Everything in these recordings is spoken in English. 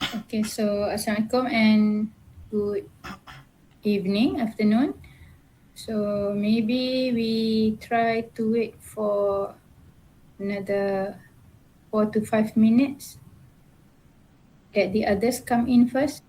Okay, so Assalamualaikum and good evening, afternoon. So maybe we try to wait for another 4 to 5 minutes. Let the others come in first.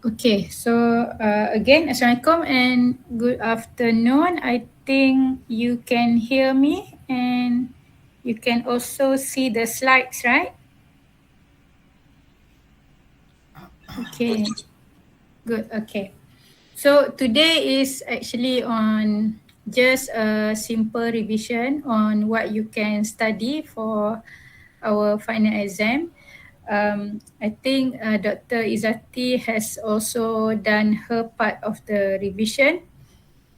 Okay, so again, Assalamualaikum and good afternoon. I think you can hear me and you can also see the slides, right? Okay, good. Okay. So today is actually on just a simple revision on what you can study for our final exam. I think Dr. Izzati has also done her part of the revision,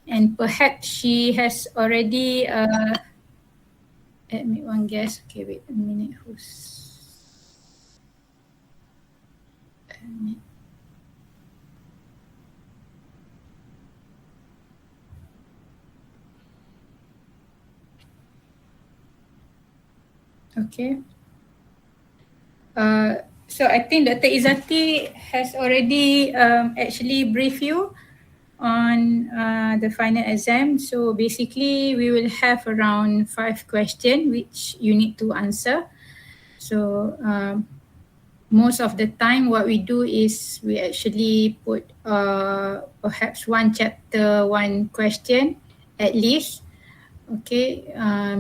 and perhaps she has already admit one guess. Okay, wait a minute. Who's admit? Okay. So I think Dr. Izzati has already actually briefed you on the final exam. So basically, we will have around 5 questions which you need to answer. So most of the time, what we do is we actually put perhaps one chapter, one question at least. Okay,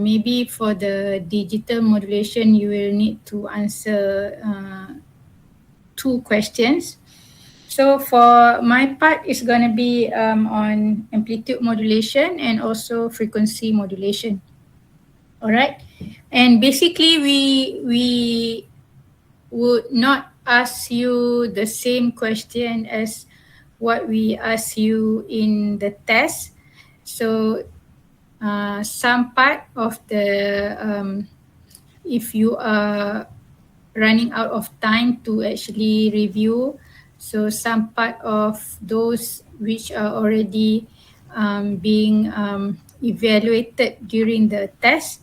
maybe for the digital modulation, you will need to answer 2 questions. So for my part, it's going to be on amplitude modulation and also frequency modulation. All right, and basically we would not ask you the same question as what we ask you in the test. So some part of the if you are running out of time to actually review. So some part of those which are already being evaluated during the test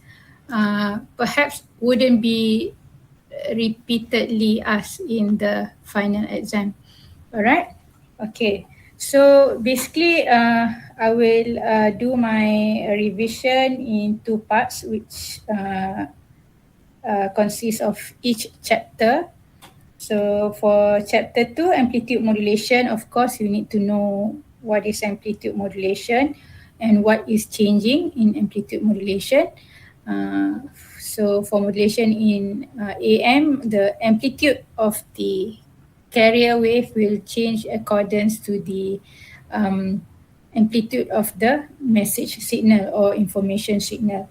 perhaps wouldn't be repeatedly asked in the final exam. All right. Okay. So basically, I will do my revision in 2 parts, which consists of each chapter. So for chapter 2, amplitude modulation, of course, you need to know what is amplitude modulation and what is changing in amplitude modulation. So for modulation in AM, the amplitude of the carrier wave will change accordance to the um, amplitude of the message signal or information signal.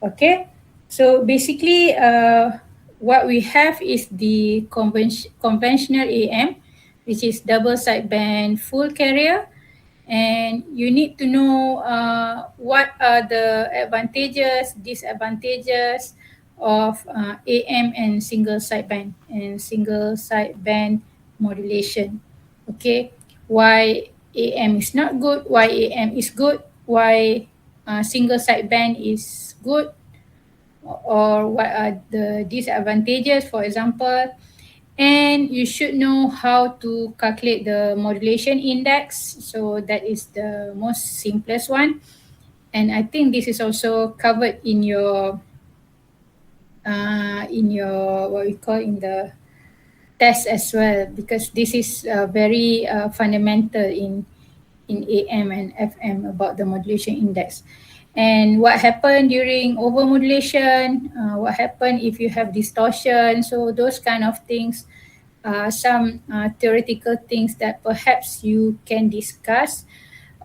Okay, so basically what we have is the conventional AM, which is double sideband full carrier, and you need to know what are the advantages, disadvantages of AM and single sideband modulation. Okay, why AM is not good, why AM is good, why single sideband is good, or what are the disadvantages, for example. And you should know how to calculate the modulation index. So that is the most simplest one. And I think this is also covered in your what we call in the test as well, because this is very fundamental in AM and FM about the modulation index. And what happened during overmodulation, what happened if you have distortion, so those kind of things, some theoretical things that perhaps you can discuss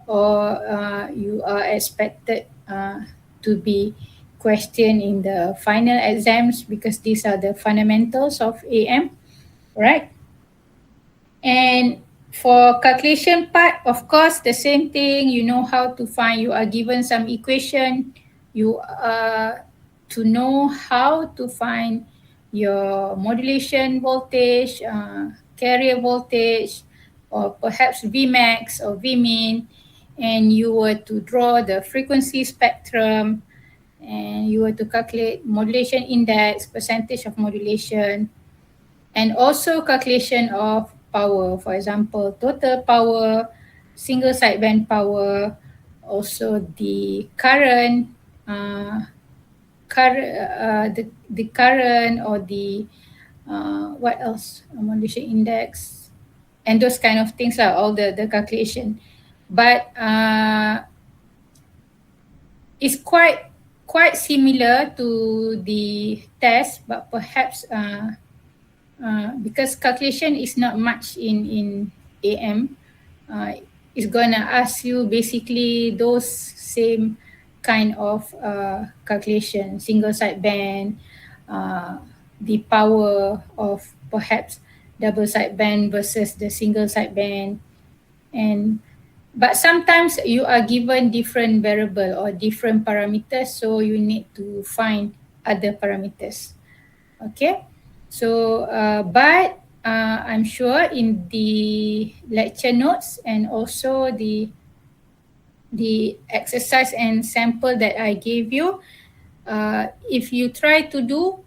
or you are expected to be questioned in the final exams, because these are the fundamentals of AM, right? And for calculation part, of course, the same thing. You know how to find. You are given some equation. You to know how to find your modulation voltage, carrier voltage, or perhaps Vmax or Vmin, and you were to draw the frequency spectrum, and you were to calculate modulation index, percentage of modulation, and also calculation of power, for example, total power, single sideband power, also the current, the current or the what else, modulation index, and those kind of things are all the calculation. But it's quite similar to the test, but perhaps because calculation is not much in AM, is gonna ask you basically those same kind of calculation, single sideband, the power of perhaps double sideband versus the single sideband, and but sometimes you are given different variable or different parameters, so you need to find other parameters. Okay, so I'm sure in the lecture notes and also the exercise and sample that I gave you, if you try to do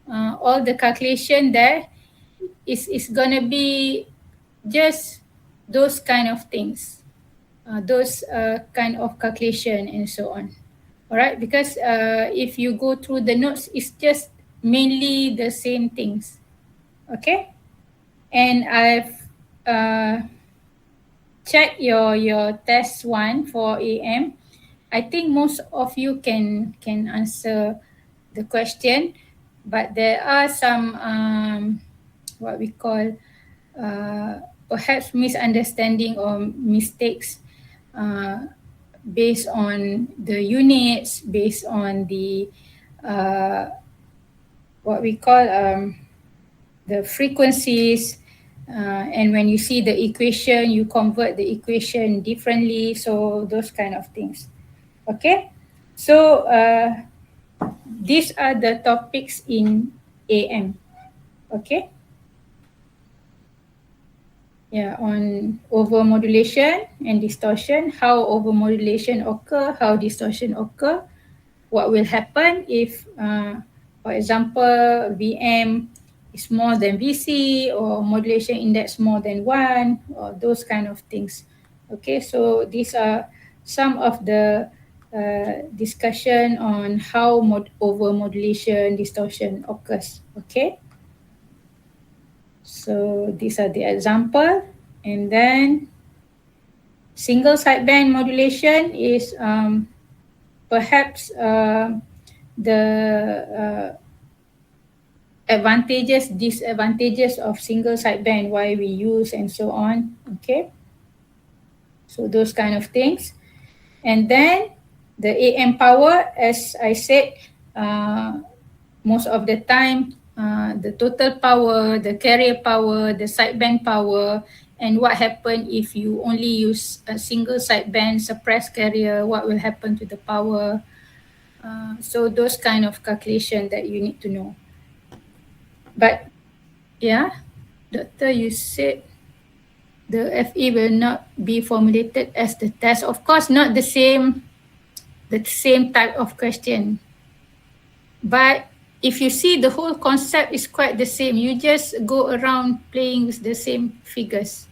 all the calculation there, is gonna be just those kind of things, those kind of calculation and so on. All right, because if you go through the notes, it's just mainly the same things. Okay, and I've uh, checked your test one for AM. I think most of you can answer the question, but there are some what we call perhaps misunderstanding or mistakes uh, based on the units, based on the uh, what we call the frequencies, and when you see the equation, you convert the equation differently. So those kind of things. Okay, so these are the topics in AM. Okay, yeah, on overmodulation and distortion, how overmodulation occur, how distortion occur, what will happen if, for example, VM is more than VC or modulation index more than 1, or those kind of things. Okay, so these are some of the discussion on how overmodulation distortion occurs. Okay, so these are the example, and then single sideband modulation is perhaps the advantages, disadvantages of single sideband, why we use and so on. Okay, so those kind of things. And then the AM power, as I said, most of the time, the total power, the carrier power, the sideband power, and what happen if you only use a single sideband suppressed carrier, what will happen to the power. So those kind of calculation that you need to know. But yeah, doctor, you said the FE will not be formulated as the test. Of course, not the same type of question. But if you see, the whole concept is quite the same. You just go around playing with the same figures.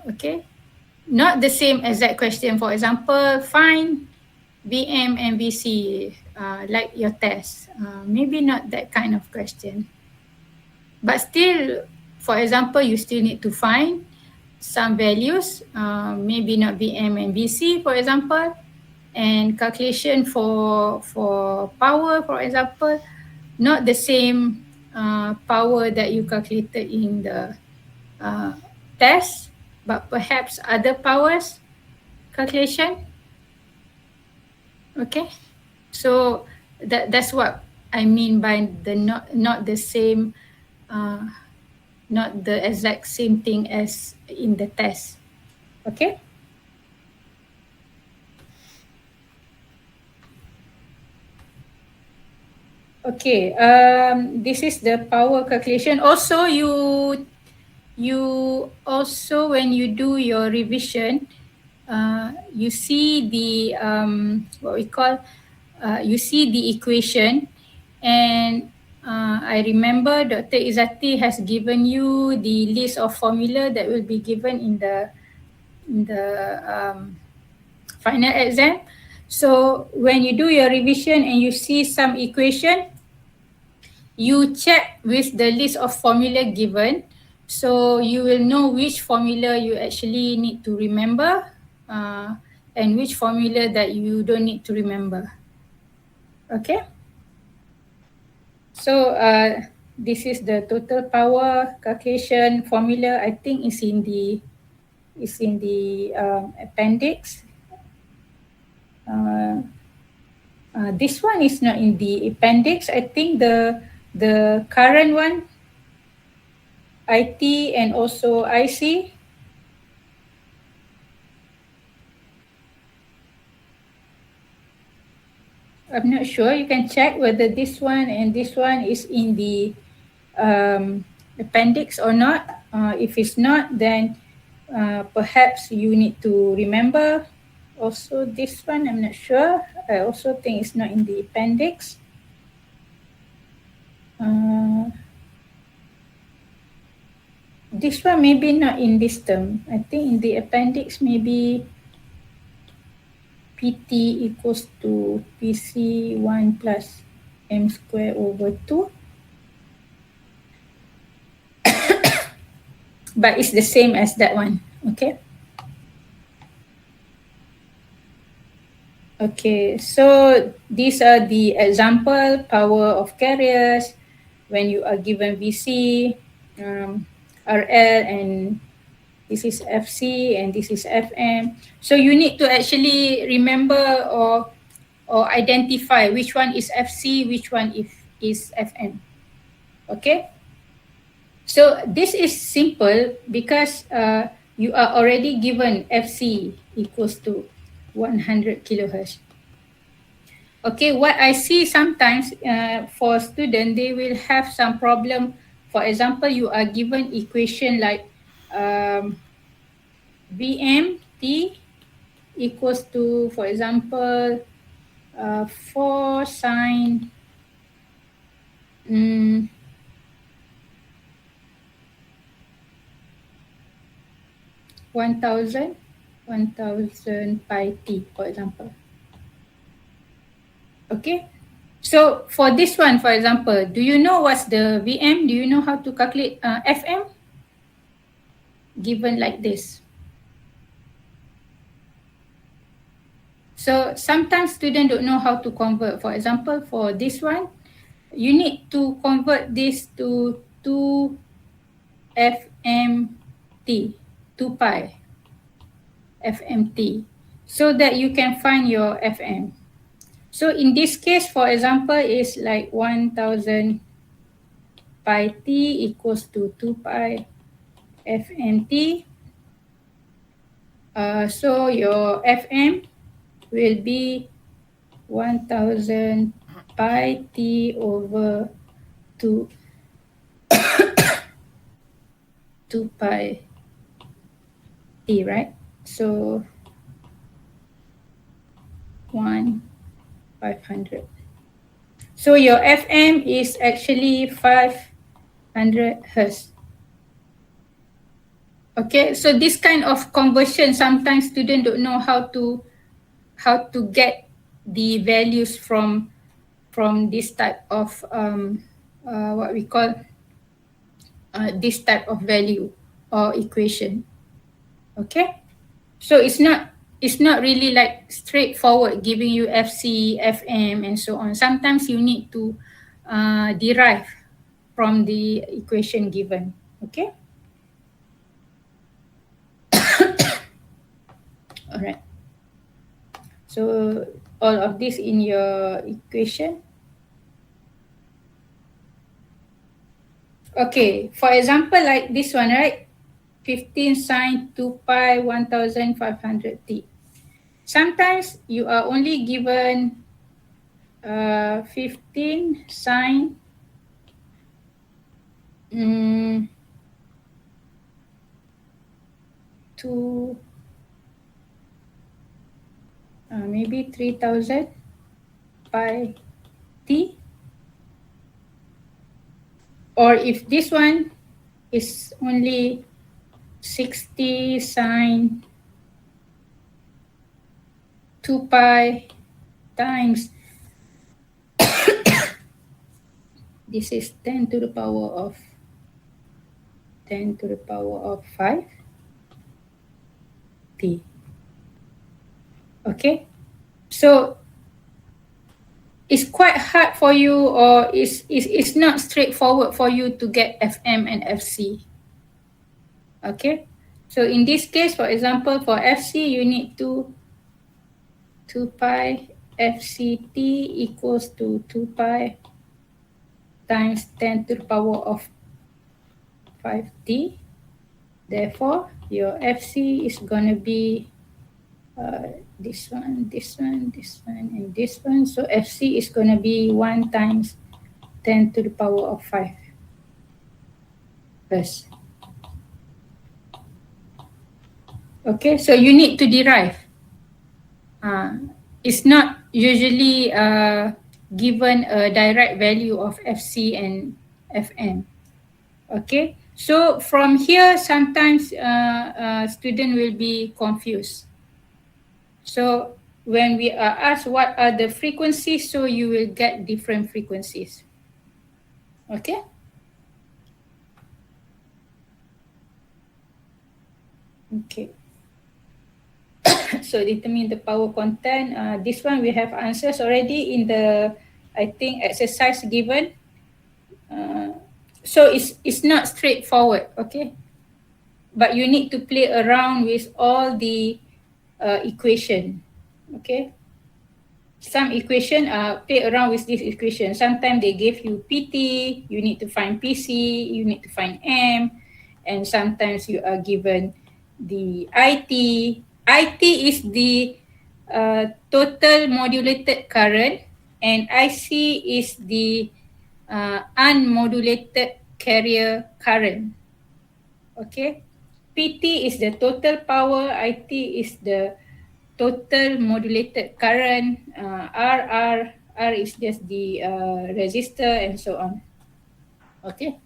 Okay, not the same exact question. For example, find VM and VC, like your test. Maybe not that kind of question. But still, for example, you still need to find some values, maybe not VM and VC, for example, and calculation for power, for example, not the same power that you calculated in the test, but perhaps other powers calculation. Okay, so that's what I mean by the not the same, not the exact same thing as in the test. Okay. Okay, this is the power calculation. Also, you also, when you do your revision, you see the what we call, you see the equation, and I remember Dr. Izzati has given you the list of formula that will be given in the final exam. So when you do your revision and you see some equation, you check with the list of formula given, so you will know which formula you actually need to remember, and which formula that you don't need to remember. Okay, so this is the total power calculation formula. I think is in the is in the appendix. This one is not in the appendix. I think the current one, IT and also IC. I'm not sure. You can check whether this one and this one is in the appendix or not. If it's not, then perhaps you need to remember. Also, this one, I'm not sure. I also think it's not in the appendix. This one maybe not in this term. I think in the appendix, maybe PT equals to PC 1 plus M square over 2. But it's the same as that one, okay? Okay, so these are the example power of carriers when you are given VC, RL, and this is FC and this is FM. So you need to actually remember or identify which one is FC, which one is FM. Okay? So this is simple because you are already given FC equals to 100 kilohertz. Okay, what I see sometimes for students, they will have some problem. For example, you are given equation like VMT equals to, for example, 4 sine 1000 pi t, for example. Okay, so for this one, for example, do you know what's the VM? Do you know how to calculate FM? Given like this. So sometimes students don't know how to convert. For example, for this one, you need to convert this to 2 FMT, 2 pi FMT, so that you can find your FM. So in this case, for example, is like 1000 pi t equals to 2 pi FMT. So your FM will be 1000 pi t over 2 2 pi t, right? So 500. So your FM is actually 500 hertz. Okay, so this kind of conversion, sometimes students don't know how to get the values from this type of what we call this type of value or equation. Okay, so it's not really like straightforward giving you FC, FM, and so on. Sometimes you need to derive from the equation given. Okay. All right. So all of this in your equation. Okay, for example, like this one, right? 15 sine 2 pi 1500 t. Sometimes you are only given 15 sine to maybe 3000 pi t. Or if this one is only 60 sine 2 pi times this is 10 to the power of 5 t. Okay, so it's quite hard for you, or it's not straightforward for you to get FM and FC. Okay, So in this case, for example, for FC, you need to 2 pi FCT equals to 2 pi times 10 to the power of 5t. Therefore, your FC is going to be this one, this one, this one, and this one. So FC is going to be 1 times 10 to the power of 5 first. Okay, so you need to derive. It's not usually given a direct value of FC and FM. Okay, so from here, sometimes student will be confused. So when we are asked what are the frequencies, so you will get different frequencies. Okay. Okay. So determine the power content. This one we have answers already in the, I think, exercise given. So it's not straightforward, okay? But you need to play around with all the equation, okay? Some equation, play around with this equation. Sometimes they give you PT, you need to find PC, you need to find M, and sometimes you are given the IT. IT is the total modulated current, and IC is the unmodulated carrier current. Okay, PT is the total power, IT is the total modulated current, R is just the resistor, and so on. Okay.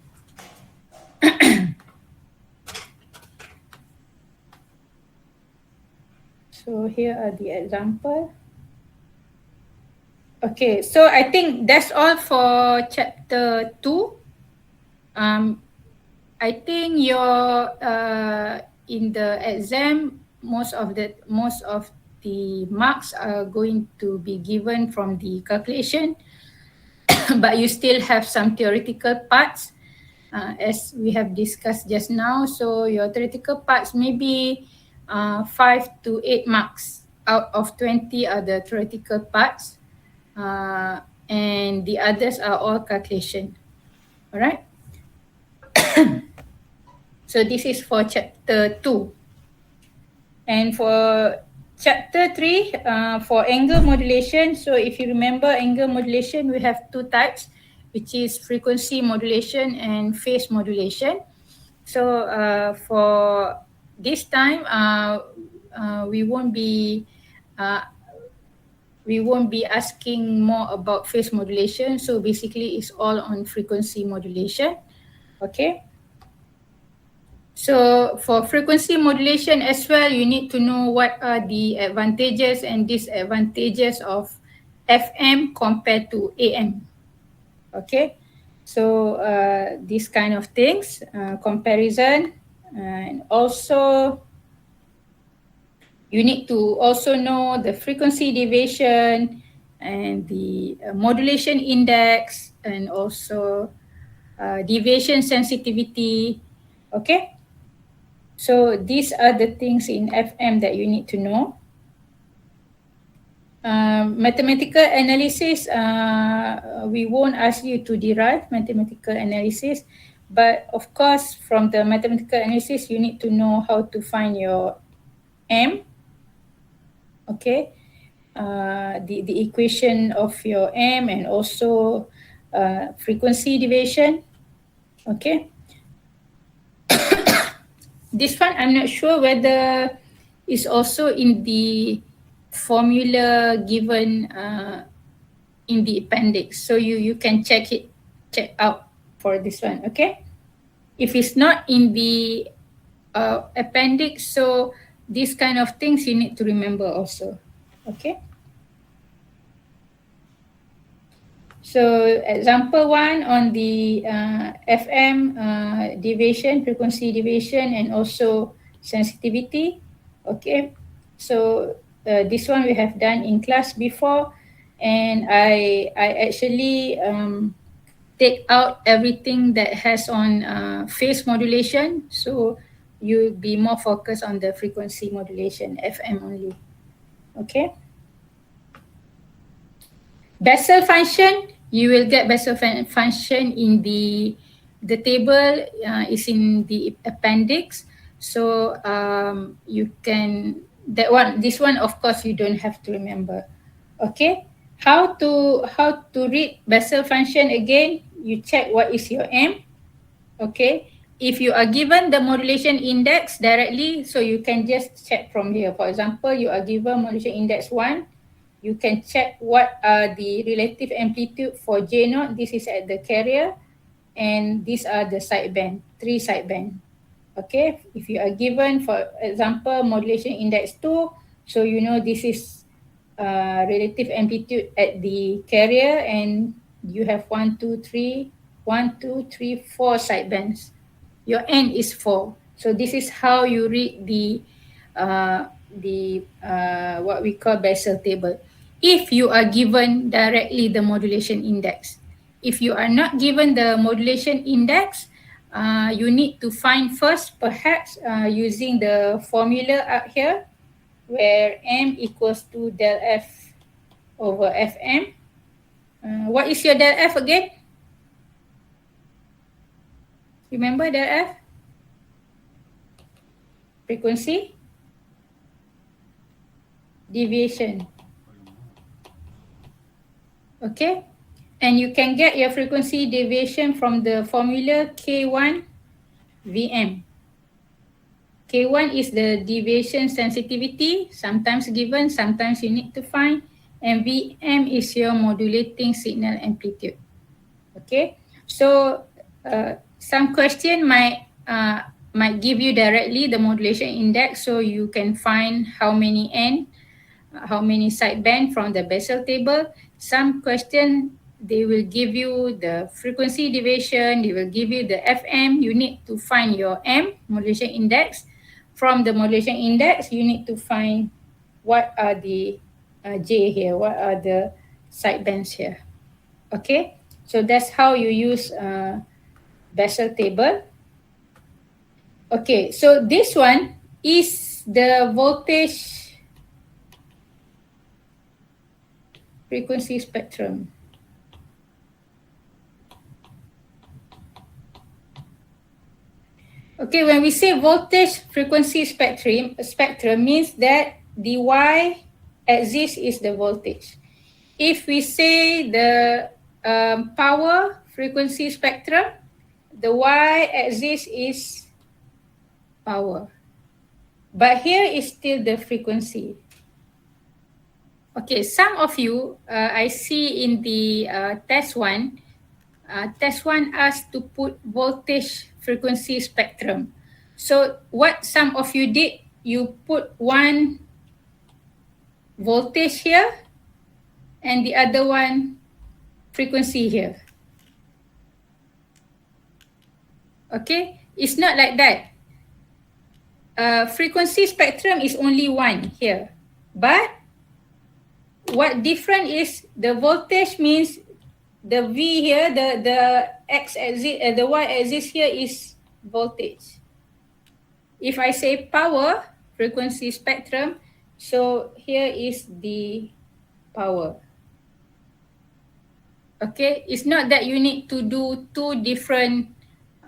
So here are the example. Okay, so I think that's all for chapter 2. I think your in the exam most of the marks are going to be given from the calculation, but you still have some theoretical parts as we have discussed just now. So your theoretical parts maybe 5 to 8 marks out of 20 are the theoretical parts, and the others are all calculation. All right. So this is for chapter 2. And for chapter 3, for angle modulation, so if you remember angle modulation, we have 2 types, which is frequency modulation and phase modulation. So for this time, we won't be asking more about phase modulation. So basically, it's all on frequency modulation. Okay. So for frequency modulation as well, you need to know what are the advantages and disadvantages of FM compared to AM. Okay, so these kind of things, comparison, and also you need to also know the frequency deviation and the modulation index, and also deviation sensitivity. Okay. So these are the things in FM that you need to know. Mathematical analysis, we won't ask you to derive mathematical analysis, but of course from the mathematical analysis you need to know how to find your M. Okay, the equation of your M, and also frequency deviation. Okay. This one, I'm not sure whether it's also in the formula given in the appendix. So you can check out for this one, okay? If it's not in the appendix, so these kind of things you need to remember also, okay? So example 1 on the FM deviation, frequency deviation, and also sensitivity. Okay, so this one we have done in class before, and I actually take out everything that has on phase modulation. So you'll be more focused on the frequency modulation, FM only. Okay. Bessel function, you will get Bessel function in the table is in the appendix. So you can, this one of course you don't have to remember. Okay. How to read Bessel function again? You check what is your M. Okay. If you are given the modulation index directly, so you can just check from here. For example, you are given modulation index 1, you can check what are the relative amplitude for J naught. This is at the carrier, and these are the sideband, 3 sideband. Okay, if you are given, for example, modulation index 2, so you know this is relative amplitude at the carrier, and you have 1, 2, 3, 1, 2, 3, 4 sidebands. Your N is 4. So this is how you read the what we call Bessel table. If you are given directly the modulation index. If you are not given the modulation index, you need to find first, perhaps using the formula up here, where M equals to del F over Fm. What is your del F again? Remember del F? Frequency deviation. Okay, and you can get your frequency deviation from the formula K1 Vm. K1 is the deviation sensitivity, sometimes given, sometimes you need to find, and Vm is your modulating signal amplitude. Okay, so some question might give you directly the modulation index, so you can find how many N, how many sideband from the Bessel table. Some question, they will give you the frequency deviation, they will give you the Fm. You need to find your M, modulation index. From the modulation index, you need to find what are the J here, what are the sidebands here. Okay, so that's how you use Bessel table. Okay, so this one is the voltage frequency spectrum. Okay, when we say voltage frequency spectrum means that the y-axis is the voltage. If we say the power frequency spectrum, the y-axis is power. But here is still the frequency. Okay, some of you, I see in the test one asked to put voltage frequency spectrum. So what some of you did, you put one voltage here and the other one frequency here. Okay, it's not like that. Frequency spectrum is only one here, but what different is the voltage means the V here, the x-axis, the y-axis here is voltage. If I say power, frequency spectrum, so here is the power. Okay, it's not that you need to do two different,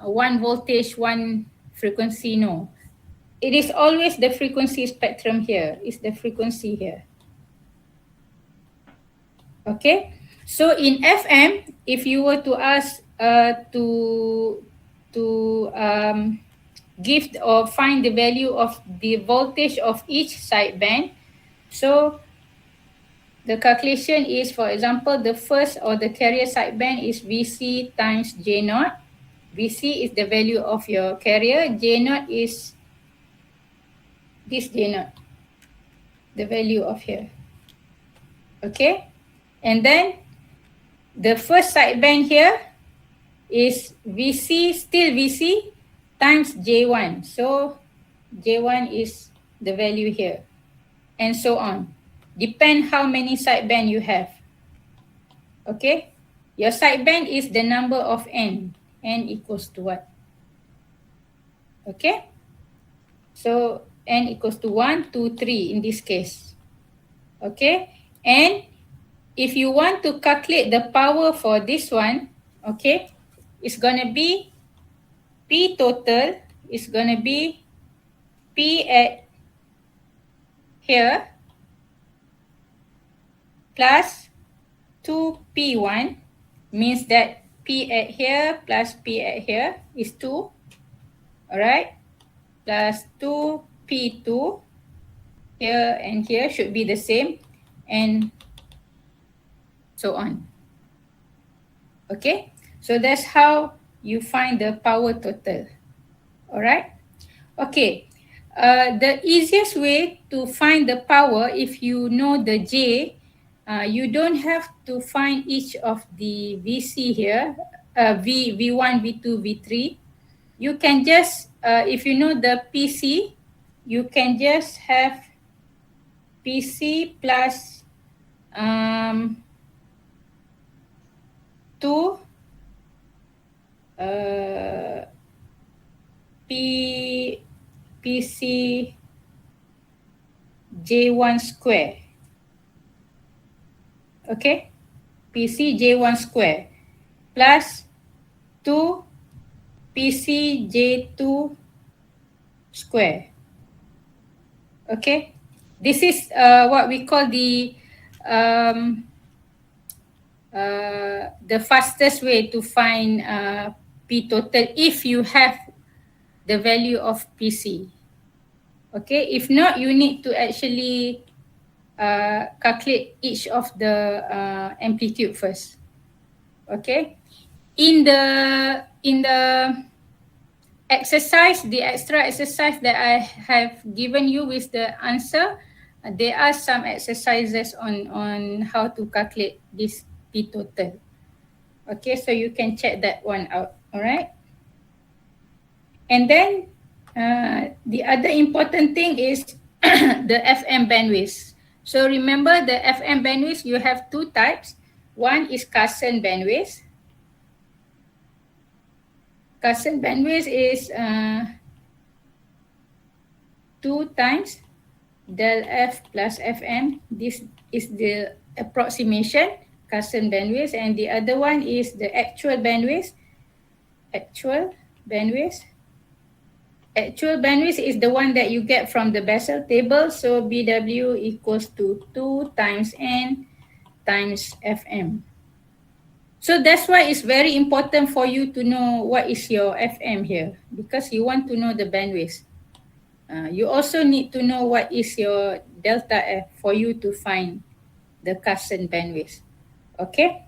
one voltage, one frequency, no. It is always the frequency spectrum here, is the frequency here. Okay, so in FM, if you were to ask to give or find the value of the voltage of each sideband, so the calculation is, for example, the first or the carrier sideband is Vc times J naught. Vc is the value of your carrier, J naught is this J naught, the value of here. Okay, and then the first sideband here is Vc, still Vc, times J1. So J1 is the value here, and so on. Depend how many sideband you have. Okay, your sideband is the number of N. N equals to what? Okay, So n equals to 1, 2, 3 in this case. Okay, and if you want to calculate the power for this one, okay, it's gonna be P total is gonna be P at here plus 2P1, means that P at here plus P at here is 2, alright, plus 2P2 here and here should be the same, and so on. Okay, so that's how you find the power total. Alright, okay. The easiest way to find the power, if you know the J, you don't have to find each of the VC here, V1, V2, V3. You can just, if you know the PC, you can just have PC plus 2 PC J1 square. Okay, PC J1 square plus 2 PC J2 square. Okay, this is what we call the fastest way to find P total if you have the value of PC. Okay, if not, you need to actually calculate each of the amplitude first. Okay, in the exercise, the extra exercise that I have given you with the answer, there are some exercises on how to calculate this P total. Okay, so you can check that one out. All right, and then the other important thing is the FM bandwidth. So remember, the FM bandwidth, you have two types. One is Carson bandwidth. Carson bandwidth is 2 times del F plus FM. This is the approximation Carson bandwidth, and the other one is the actual bandwidth. Actual bandwidth is the one that you get from the Bessel table. So BW equals to 2 times N times FM. So that's why it's very important for you to know what is your FM here, because you want to know the bandwidth. You also need to know what is your delta F for you to find the Carson bandwidth. Okay,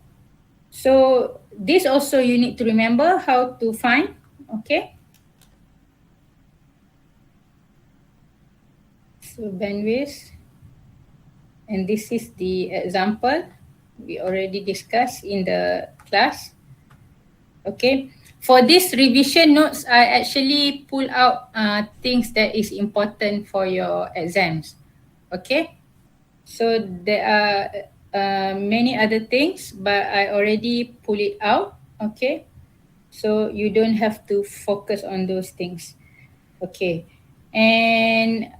so this also you need to remember how to find. Okay, so bandwidth, and this is the example we already discussed in the class. Okay, for this revision notes, I actually pull out things that is important for your exams. Okay, so there are many other things, but I already pull it out. Okay, so you don't have to focus on those things. Okay, and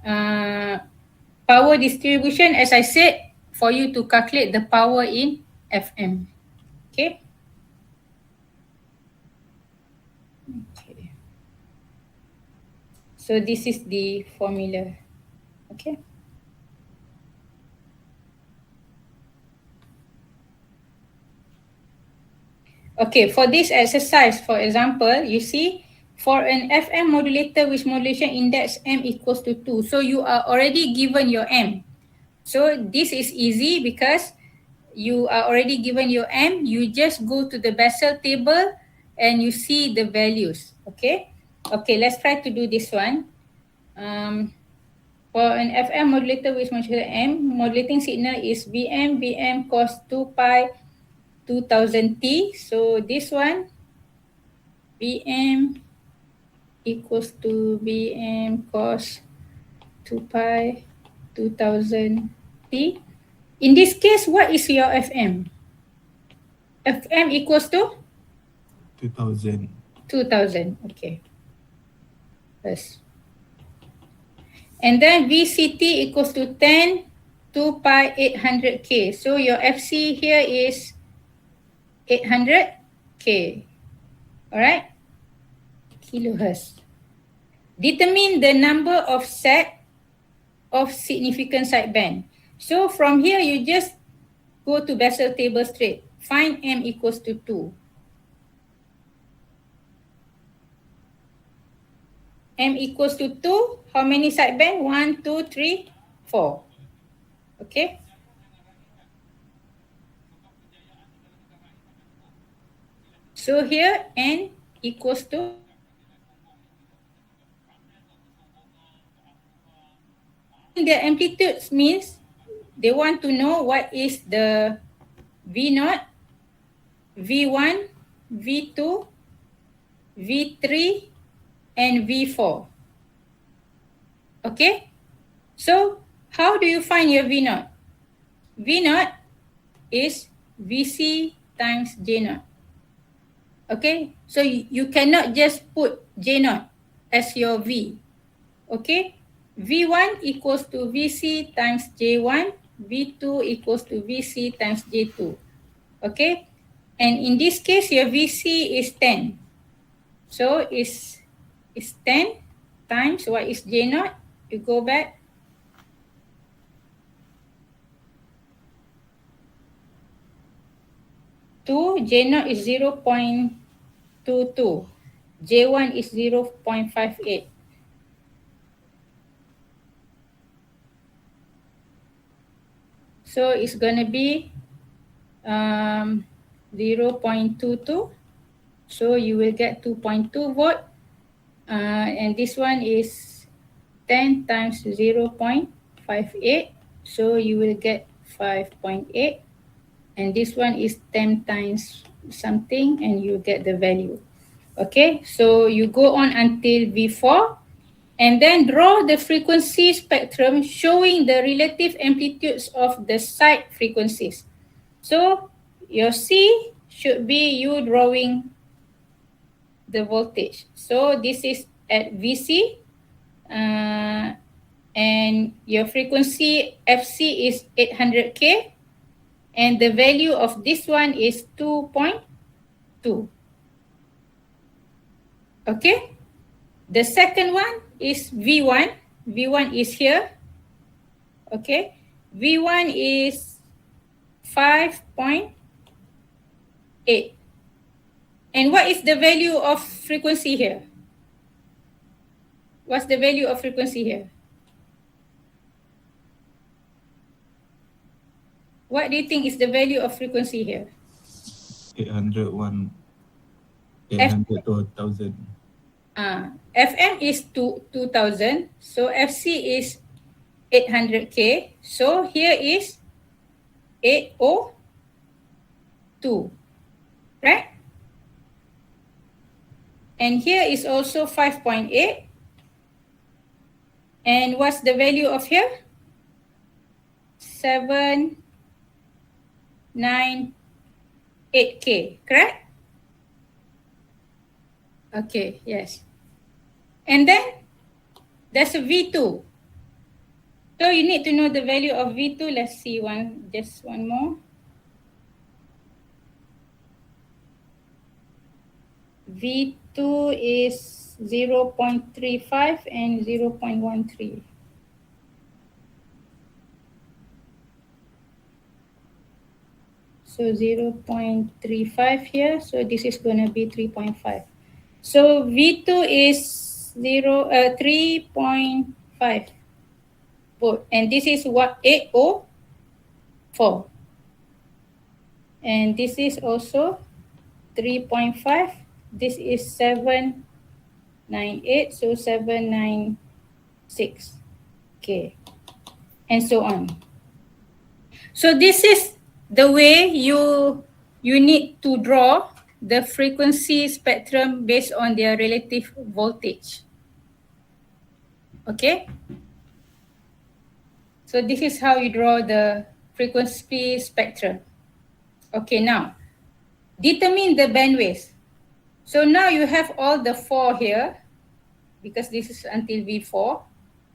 power distribution, as I said, for you to calculate the power in FM. Okay. Okay. So this is the formula. Okay. Okay, for this exercise, for example, you see, for an FM modulator with modulation index M equals to 2. So you are already given your M. So this is easy because you are already given your M. You just go to the Bessel table and you see the values. Okay. Okay, let's try to do this one. For an FM modulator with modulation M, modulating signal is Bm cos 2 pi 2000 T. So this one, Bm equals to Bm cos 2 pi 2000 T. In this case, what is your FM? FM equals to? 2000. 2000, okay. Yes. And then VCT equals to 10 2 pi 800K. So your FC here is 800K. Alright? Kilohertz. Determine the number of set of significant sideband. So from here, you just go to Bessel table straight. Find M equals to 2. M equals to 2. How many sideband? 1, 2, 3, 4. Okay. So here N equals to the amplitudes means they want to know what is the V0, V1, V2, V3, and V4. Okay? So, how do you find your V0? V0 is Vc times J0. Okay? So, you cannot just put J0 as your V. Okay? V1 equals to Vc times J1, V2 equals to Vc times J2. Okay? And in this case, your Vc is 10. So, is 10 times what is J0? You go back. 2, J0 is 0.22. J1 is 0.58. So it's going to be 0.22. So you will get 2.2 volt. And this one is 10 times 0.58. So you will get 5.8. And this one is 10 times something and you get the value. Okay, so you go on until V4 and then draw the frequency spectrum showing the relative amplitudes of the side frequencies. So your C should be you drawing the voltage. So this is at VC and your frequency FC is 800K and the value of this one is 2.2. Okay. The second one is V1. V1 is here. Okay. V1 is 5.8. And what is the value of frequency here? What's the value of frequency here? What do you think is the value of frequency here? 801. 800 to 1000. FM is 2000. So FC is 800K. So here is 802. Right? And here is also 5.8. And what's the value of here? 798K, correct? Okay, yes. And then there's a V2. So you need to know the value of V2. Let's see just one more. V2 is 0.35 and 0.13. So 0.35 here. So this is going to be 3.5. So V2 is 3.5 volt. And this is what 804. And this is also 3.5. This is 798. So 796. Okay. And so on. So this is the way you need to draw the frequency spectrum based on their relative voltage. Okay? So this is how you draw the frequency spectrum. Okay, now determine the bandwidth. So now you have all the 4 here because this is until V4.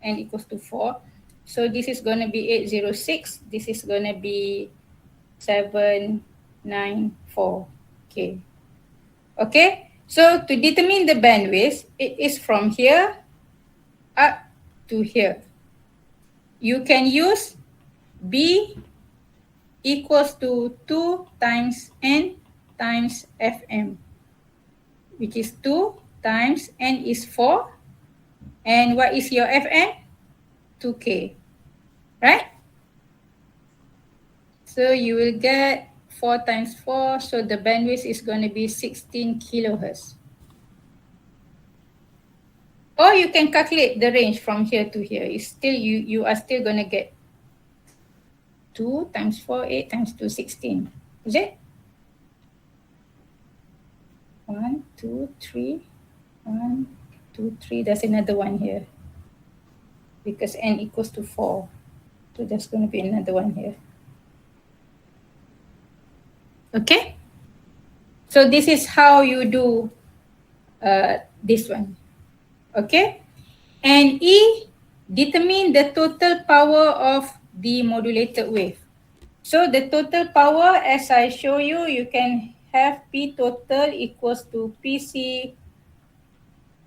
n equals to 4. So this is going to be 806. This is going to be 794. Okay. Okay. So to determine the bandwidth, it is from here up to here. You can use B equals to 2 times N times Fm, which is 2 times N is 4. And what is your Fm? 2K, right? So you will get 4 times 4, so the bandwidth is going to be 16 kilohertz. Or you can calculate the range from here to here. It's still you are still going to get 2 times 4, 8 times 2, 16. Is it? 1, 2, 3. 1, 2, 3. There's another one here. Because n equals to 4. So there's going to be another one here. Okay? So this is how you do this one. Okay? And E, determine the total power of the modulated wave. So the total power, as I show you, you can have P total equals to PC.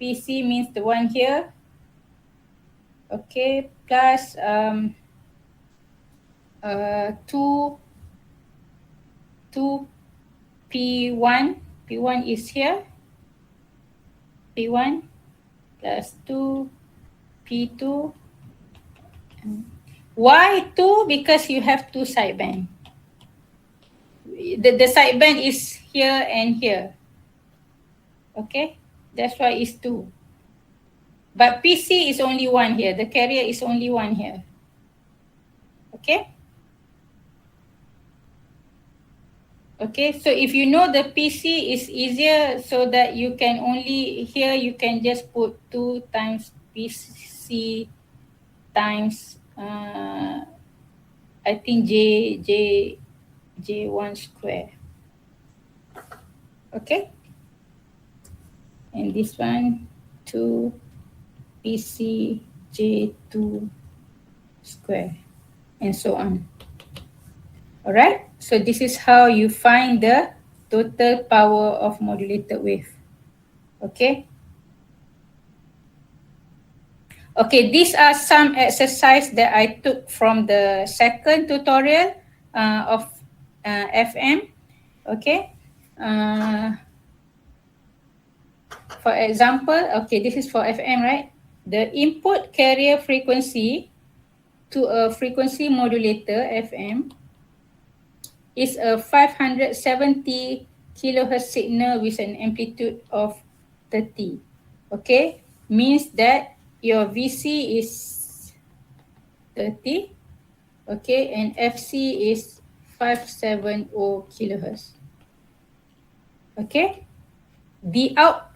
PC means the one here. Okay, plus 2 P1. P1 is here. P1 plus 2 P2. Why 2? Because you have 2 sideband. The sideband is here and here. Okay, that's why it's 2. But PC is only 1 here. The carrier is only 1 here. Okay. Okay, so if you know the PC is easier, so that you can only, here you can just put 2 times PC times, I think J1 square. Okay. And this one, 2 PC J2 square, and so on. All right. So this is how you find the total power of modulated wave. Okay. Okay, these are some exercise that I took from the second tutorial of FM. Okay. For example, okay, this is for FM, right? The input carrier frequency to a frequency modulator FM is a 570 kilohertz signal with an amplitude of 30. Okay, means that your VC is 30. Okay, and FC is 570 kilohertz. Okay,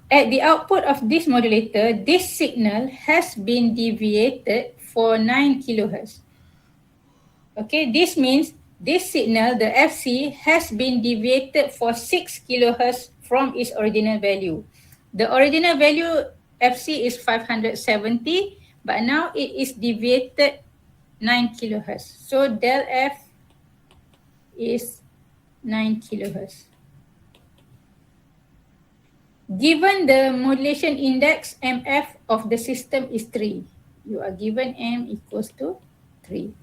at the output of this modulator, this signal has been deviated for 9 kilohertz. Okay, this means this signal, the FC, has been deviated for 6 kilohertz from its original value. The original value FC is 570, but now it is deviated 9 kilohertz. So del F is 9 kilohertz. Given the modulation index MF of the system is 3, you are given M equals to 3.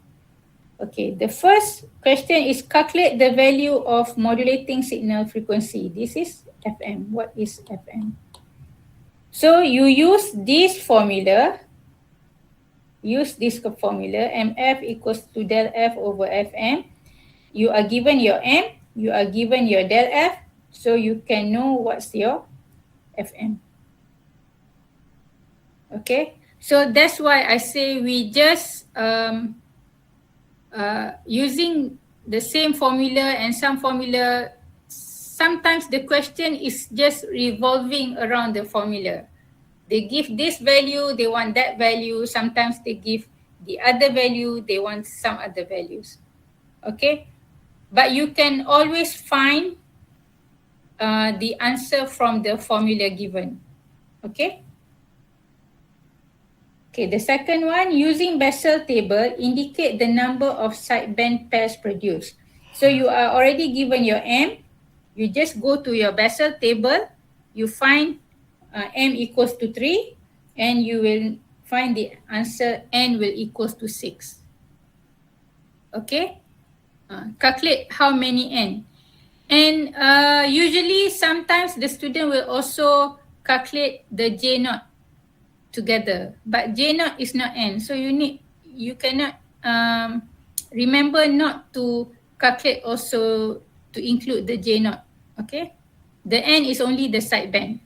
Okay, the first question is calculate the value of modulating signal frequency. This is FM. What is FM? So you use this formula. MF equals to del F over FM. You are given your M, you are given your del F, so you can know what's your FM. Okay, so that's why I say we just using the same formula and some formula, sometimes the question is just revolving around the formula. They give this value, they want that value. Sometimes they give the other value, they want some other values. Okay, but you can always find the answer from the formula given. Okay. Okay, the second one, using Bessel table, indicate the number of sideband pairs produced. So you are already given your M. You just go to your Bessel table. You find M equals to 3, and you will find the answer N will equals to 6. Okay, calculate how many N. And usually sometimes the student will also calculate the J naught together, but J naught is not N, so you cannot remember not to calculate also to include the J naught. Okay, the N is only the sideband.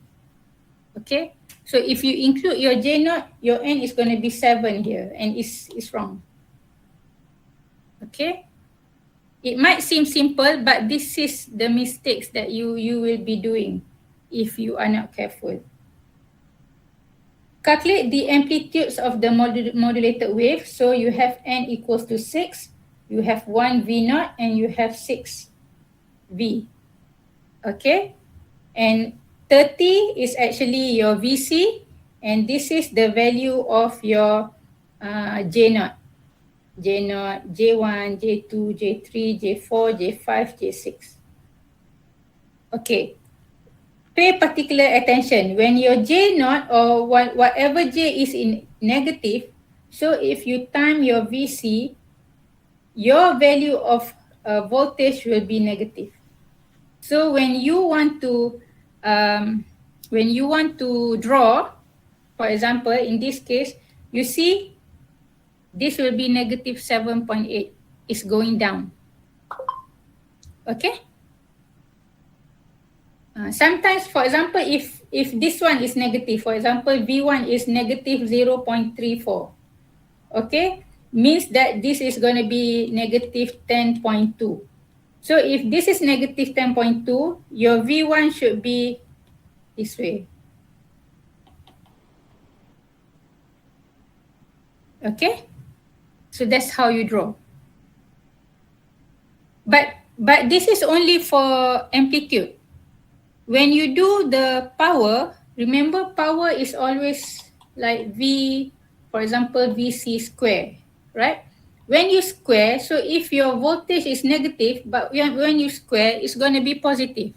Okay, so if you include your J naught, your N is going to be 7 here, and it's wrong. Okay, it might seem simple, but this is the mistakes that you will be doing if you are not careful. Calculate the amplitudes of the modulated wave. So you have N equals to 6, you have 1 V naught, and you have 6 V. Okay, and 30 is actually your VC, and this is the value of your J naught. J naught, J1, J2, J3, J4, J5, J6. Okay, pay particular attention when your J naught or whatever J is in negative. So if you time your VC, your value of voltage will be negative. So when you want to draw, for example, in this case, you see this will be negative 7.8. It's going down. Okay. Sometimes, for example, if this one is negative, for example, V1 is negative 0.34, okay, means that this is going to be negative 10.2. So if this is negative 10.2, your V1 should be this way. Okay, so that's how you draw. But this is only for amplitude. When you do the power, remember power is always like V, for example, VC square, right? When you square, so if your voltage is negative, but when you square, it's going to be positive.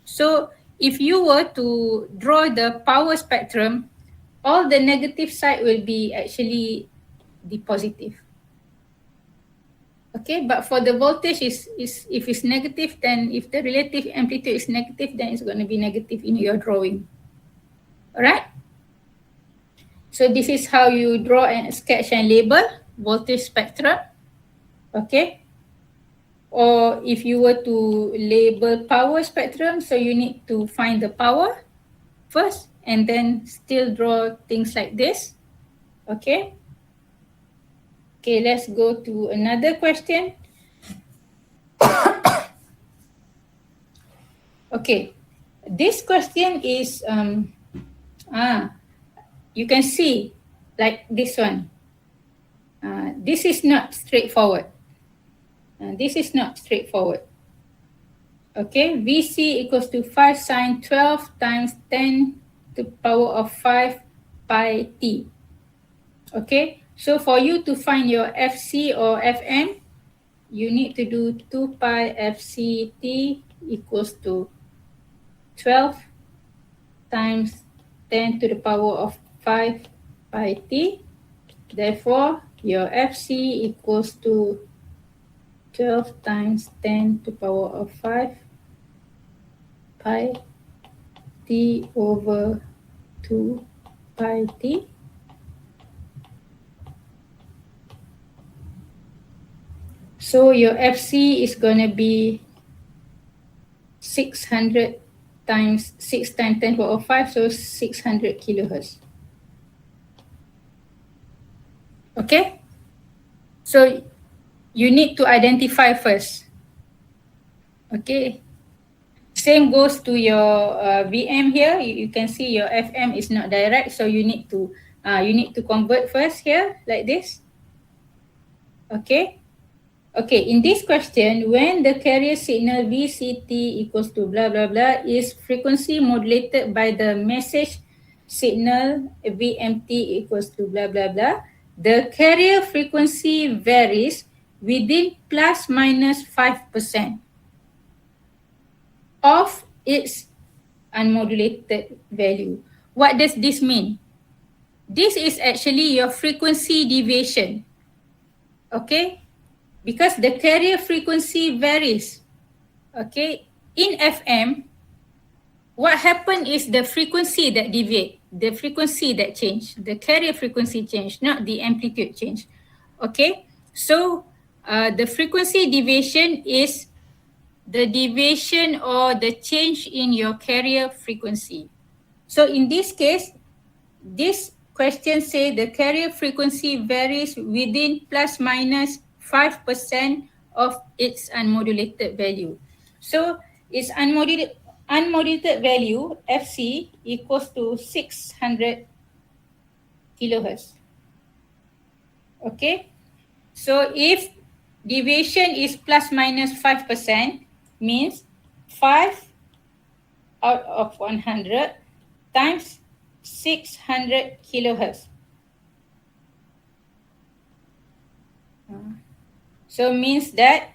So if you were to draw the power spectrum, all the negative side will be actually the positive. Okay, but for the voltage is if it's negative, then if the relative amplitude is negative, then it's going to be negative in your drawing. All right. So this is how you draw and sketch and label voltage spectrum. Okay. Or if you were to label power spectrum, so you need to find the power first and then still draw things like this. Okay. Okay, let's go to another question. Okay, this question is you can see like this one. This is not straightforward. This is not straightforward. Okay, VC equals to 5 sine 12 times 10 to the power of 5 pi t. Okay, so for you to find your FC or FM, you need to do 2 pi FC t equals to 12 times 10 to the power of 5 pi t. Therefore, your FC equals to 12 times 10 to the power of 5 pi t over 2 pi t. So your FC is going to be 600 times 6 times 10 to the power of 5, so 600 kilohertz. Okay? So you need to identify first. Okay? Same goes to your VM here. You can see your FM is not direct, so you need to convert first here like this. Okay? Okay, in this question, when the carrier signal VCT equals to blah blah blah is frequency modulated by the message signal VMT equals to blah blah blah, the carrier frequency varies within plus minus 5% of its unmodulated value. What does this mean? This is actually your frequency deviation. Okay, because the carrier frequency varies. Okay, in FM, what happened is the frequency that deviate, the frequency that change, the carrier frequency change, not the amplitude change. Okay, so the frequency deviation is the deviation or the change in your carrier frequency. So in this case, this question say the carrier frequency varies within plus minus 5% of its unmodulated value. So its unmodulated value, FC, equals to 600 kilohertz. Okay, so if deviation is plus minus 5%, means 5 out of 100 times 600 kilohertz. So means that,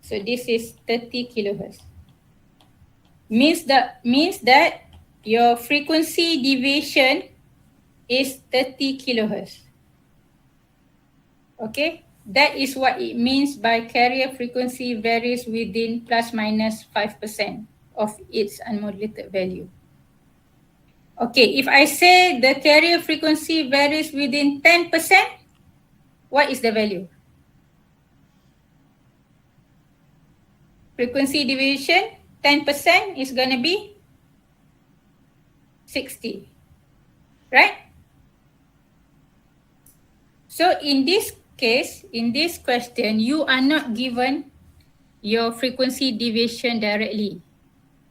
so this is 30 kilohertz. Means that your frequency deviation is 30 kilohertz. Okay, that is what it means by carrier frequency varies within plus minus 5% of its unmodulated value. Okay, if I say the carrier frequency varies within 10%, what is the value? Frequency deviation, 10% is going to be 60, right? So in this case, in this question, you are not given your frequency deviation directly.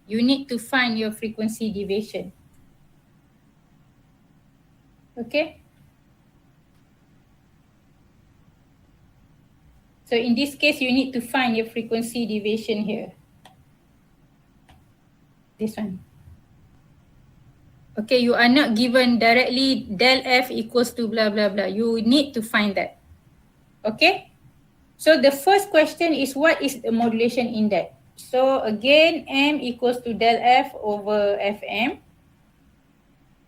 You need to find your frequency deviation. Okay? So in this case, you need to find your frequency deviation here. This one. Okay, you are not given directly del F equals to blah, blah, blah. You need to find that. Okay? So the first question is, what is the modulation index? So again, M equals to del F over Fm.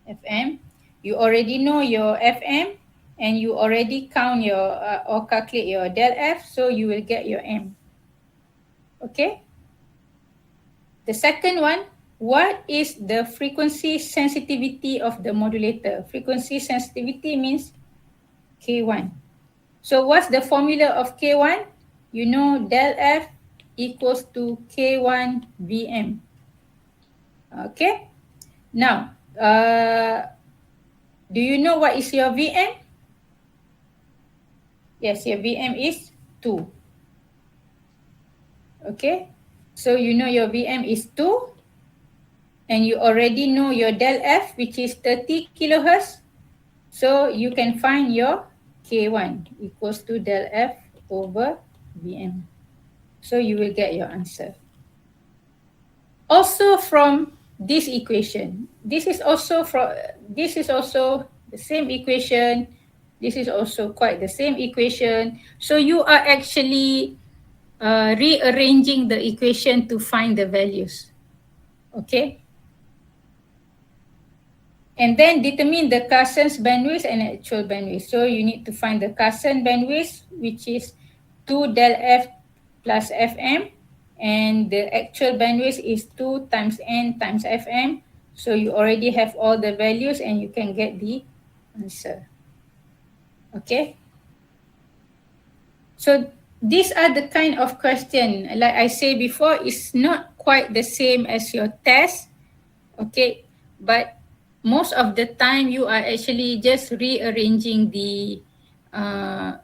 Fm. You already know your Fm and you already count your or calculate your del F, so you will get your M. Okay? The second one, what is the frequency sensitivity of the modulator? Frequency sensitivity means K1. So what's the formula of K1? You know del F equals to K1 Vm. Okay? Now, do you know what is your Vm? Yes, your Vm is 2. Okay? So you know your Vm is 2. And you already know your del F, which is 30 kilohertz. So you can find your K1 equals to del F over Vm. So you will get your answer. Also from this equation, this is also the same equation. This is also quite the same equation. So you are actually rearranging the equation to find the values. Okay. And then determine the Carson's bandwidth and actual bandwidth. So you need to find the Carson bandwidth, which is 2 del F plus Fm. And the actual bandwidth is 2 times N times Fm. So you already have all the values and you can get the answer. Okay. So these are the kind of question, like I said before, it's not quite the same as your test. Okay. But most of the time you are actually just rearranging the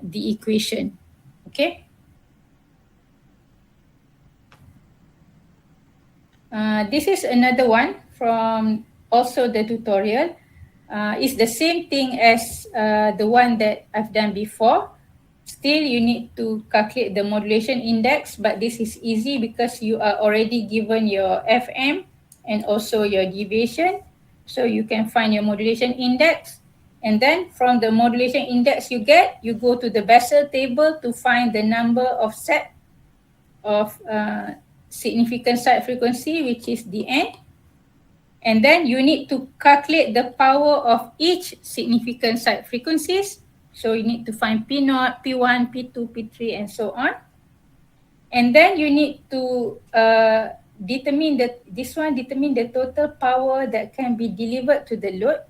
equation. Okay. This is another one from also the tutorial. It's the same thing as the one that I've done before. Still, you need to calculate the modulation index, but this is easy because you are already given your Fm and also your deviation. So you can find your modulation index. And then from the modulation index you get, you go to the Bessel table to find the number of set of significant side frequency, which is the n. And then you need to calculate the power of each significant side frequencies. So you need to find P0, P1, P2, P3, and so on. And then you need to determine the total power that can be delivered to the load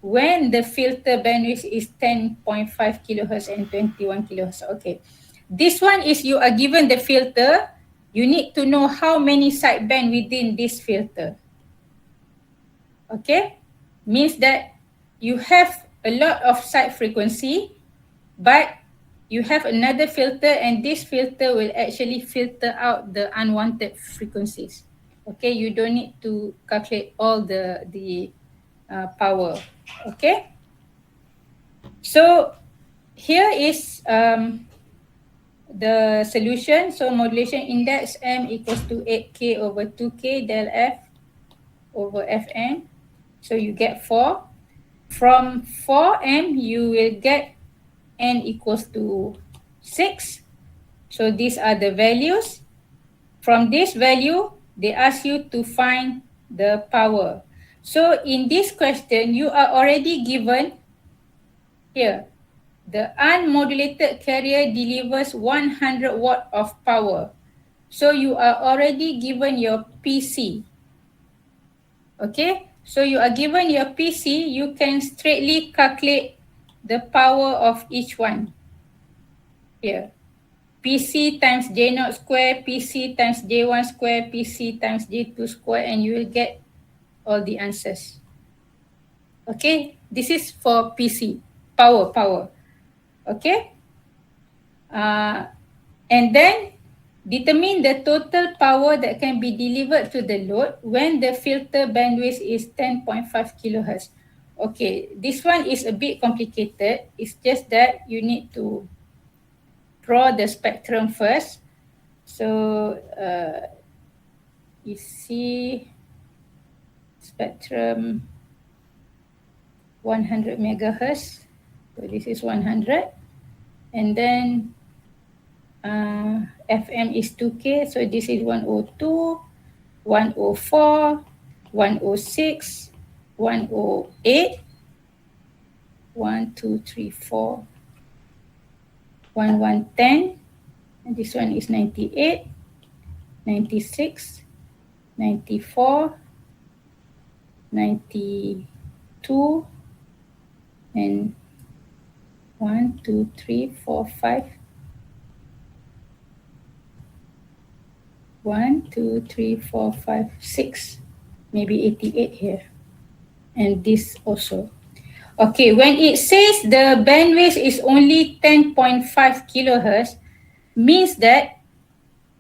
when the filter bandwidth is 10.5 kilohertz and 21 kilohertz. Okay. This one is you are given the filter, you need to know how many sideband within this filter. Okay, means that you have a lot of side frequency, but you have another filter, and this filter will actually filter out the unwanted frequencies. Okay, you don't need to calculate all the power. Okay, so here is the solution. So modulation index M equals to 8K over 2K del F over Fn. So you get 4. From 4m, you will get n equals to 6. So these are the values. From this value, they ask you to find the power. So in this question, you are already given here. The unmodulated carrier delivers 100 watt of power. So you are already given your PC. Okay, so you are given your PC, you can straightly calculate the power of each one. Here, PC times J0 square, PC times J1 square, PC times J2 square, and you will get all the answers. Okay, this is for PC, power. Okay, and then determine the total power that can be delivered to the load when the filter bandwidth is 10.5 kilohertz. Okay, this one is a bit complicated. It's just that you need to draw the spectrum first. So you see spectrum 100 megahertz. So this is 100. And then FM is 2K, so this is 102, 104, 106, 108, 1, 2, 3, 4, 1110, and this one is 98, 96, 94, 92, and 1, 2, 3, 4, 5, 1, 2, 3, 4, 5, 6, maybe 88 here. And this also. Okay, when it says the bandwidth is only 10.5 kilohertz, means that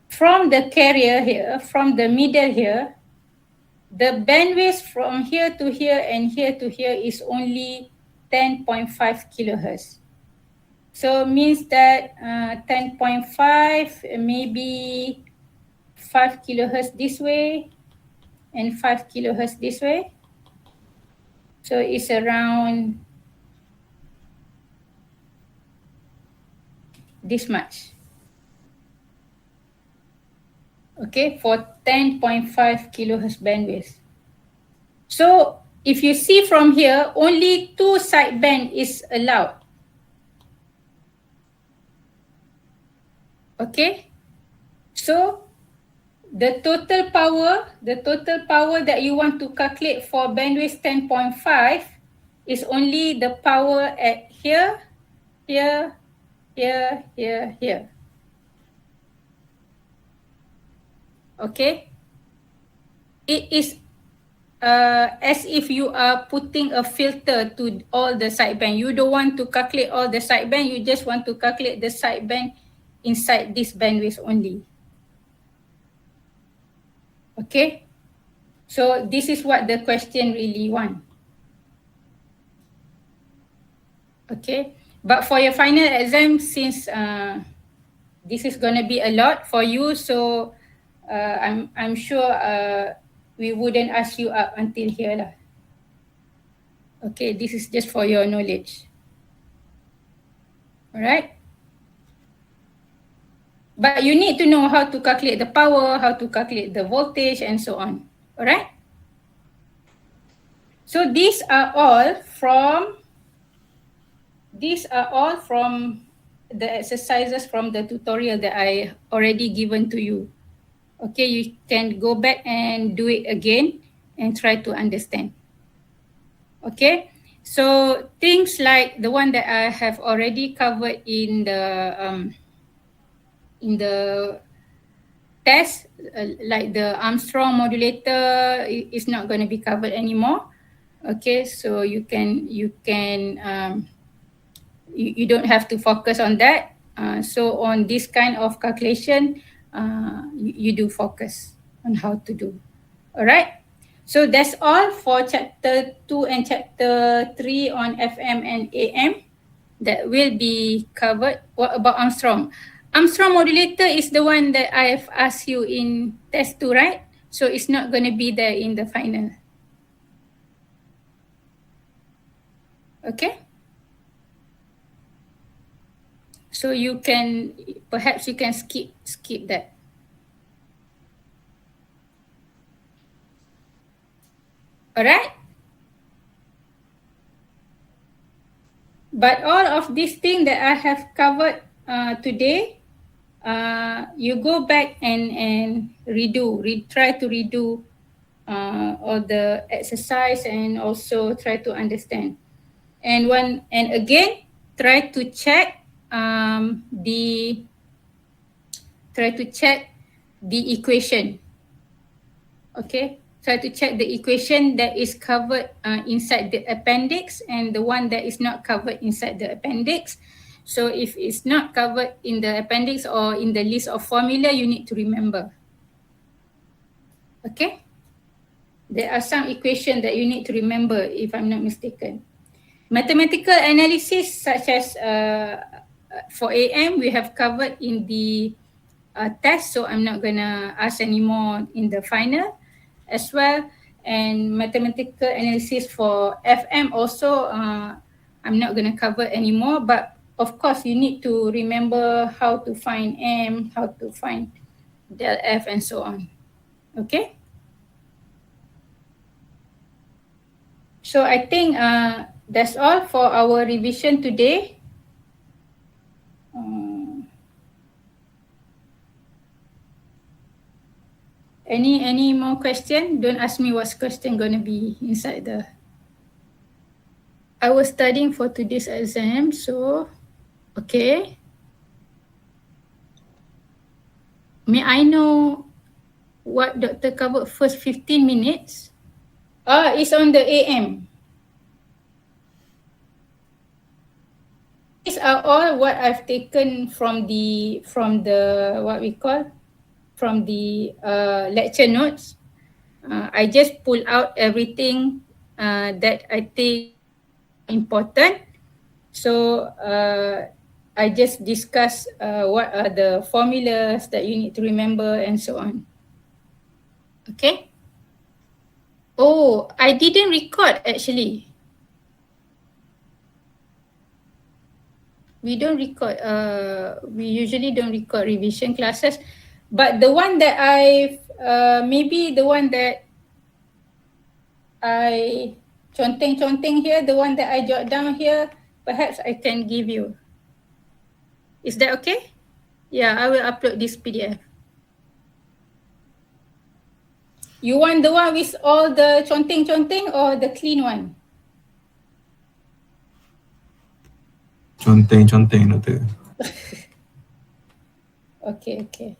from the carrier here, from the middle here, the bandwidth from here to here and here to here is only 10.5 kilohertz. So means that 10.5, maybe 5 kilohertz this way and 5 kilohertz this way. So it's around this much. Okay, for 10.5 kilohertz bandwidth. So if you see from here, only 2 sideband is allowed. Okay, so the total power that you want to calculate for bandwidth 10.5 is only the power at here, here, here, here, here. Okay, it is as if you are putting a filter to all the sideband. You don't want to calculate all the sideband, you just want to calculate the sideband inside this bandwidth only. Okay, so this is what the question really want. Okay, but for your final exam, since this is going to be a lot for you, so I'm sure we wouldn't ask you up until here lah. Okay, this is just for your knowledge. Alright? But you need to know how to calculate the power, how to calculate the voltage, and so on. Alright? So these are all from the exercises from the tutorial that I already given to you. Okay, you can go back and do it again and try to understand. Okay, so things like the one that I have already covered in the test, like the Armstrong modulator, is not going to be covered anymore. Okay, so you don't have to focus on that. So on this kind of calculation, you do focus on how to do. All right. So that's all for chapter 2 and chapter 3 on FM and AM that will be covered. What about Armstrong? Armstrong modulator is the one that I've asked you in test 2, right? So it's not going to be there in the final. Okay. So perhaps you can skip that. All right. But all of these things that I have covered today, you go back and try to redo all the exercise and also try to understand. And again, try to check the equation. Okay, try to check the equation that is covered inside the appendix and the one that is not covered inside the appendix. So if it's not covered in the appendix or in the list of formula, you need to remember. Okay, there are some equations that you need to remember, if I'm not mistaken. Mathematical analysis such as for AM, we have covered in the test, so I'm not going to ask anymore in the final as well. And mathematical analysis for FM also, I'm not going to cover anymore. But of course, you need to remember how to find M, how to find del F, and so on. Okay? So I think that's all for our revision today. Any more question? Don't ask me what's question gonna be inside the. I was studying for today's exam, so okay. May I know what doctor covered first 15 minutes? It's on the AM. These are all what I've taken from the what we call from the lecture notes. I just pull out everything that I think important. So I just discuss what are the formulas that you need to remember and so on. Okay. Oh, I didn't record actually. We don't record. We usually don't record revision classes, but the one that maybe the one that I conteng here, the one that I jot down here, perhaps I can give you. Is that okay? Yeah, I will upload this PDF. You want the one with all the conteng or the clean one? Conteng doktor. Okay.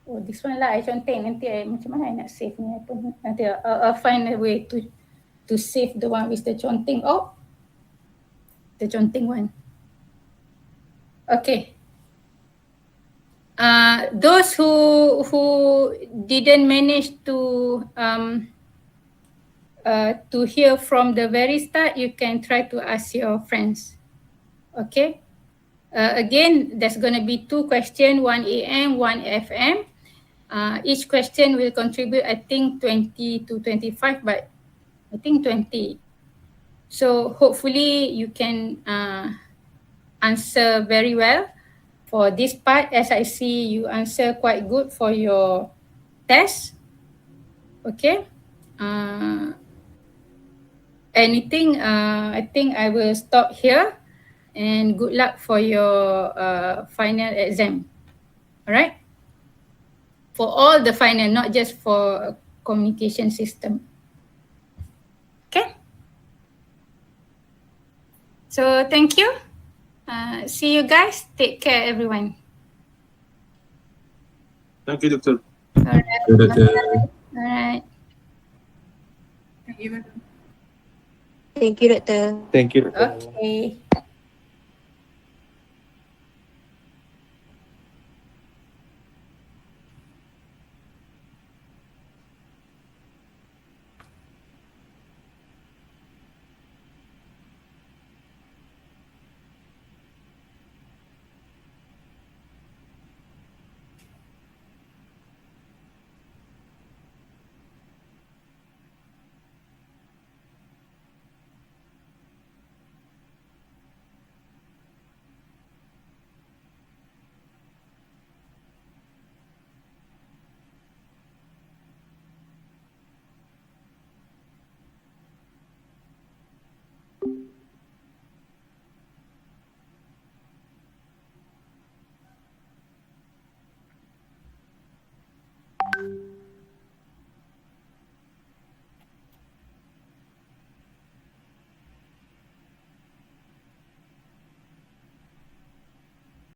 Oh, this one lah I conteng. Nanti macam mana I nak save ni? Nanti I'll find a way to save the one with the conteng. Oh, the conteng one. Okay. Those who didn't manage to hear from the very start, you can try to ask your friends. Okay. Again, there's going to be 2 questions, one AM, one FM. Each question will contribute, I think, 20 to 25, but I think 20. So hopefully you can answer very well for this part. As I see, you answer quite good for your test. Okay. Anything, I think I will stop here, and good luck for your final exam. All right. For all the final, not just for communication system. Okay. So thank you. See you guys. Take care, everyone. Thank you, Doctor. All right. Doktor. All right. Thank you, Doctor. Thank you, Doctor. Okay.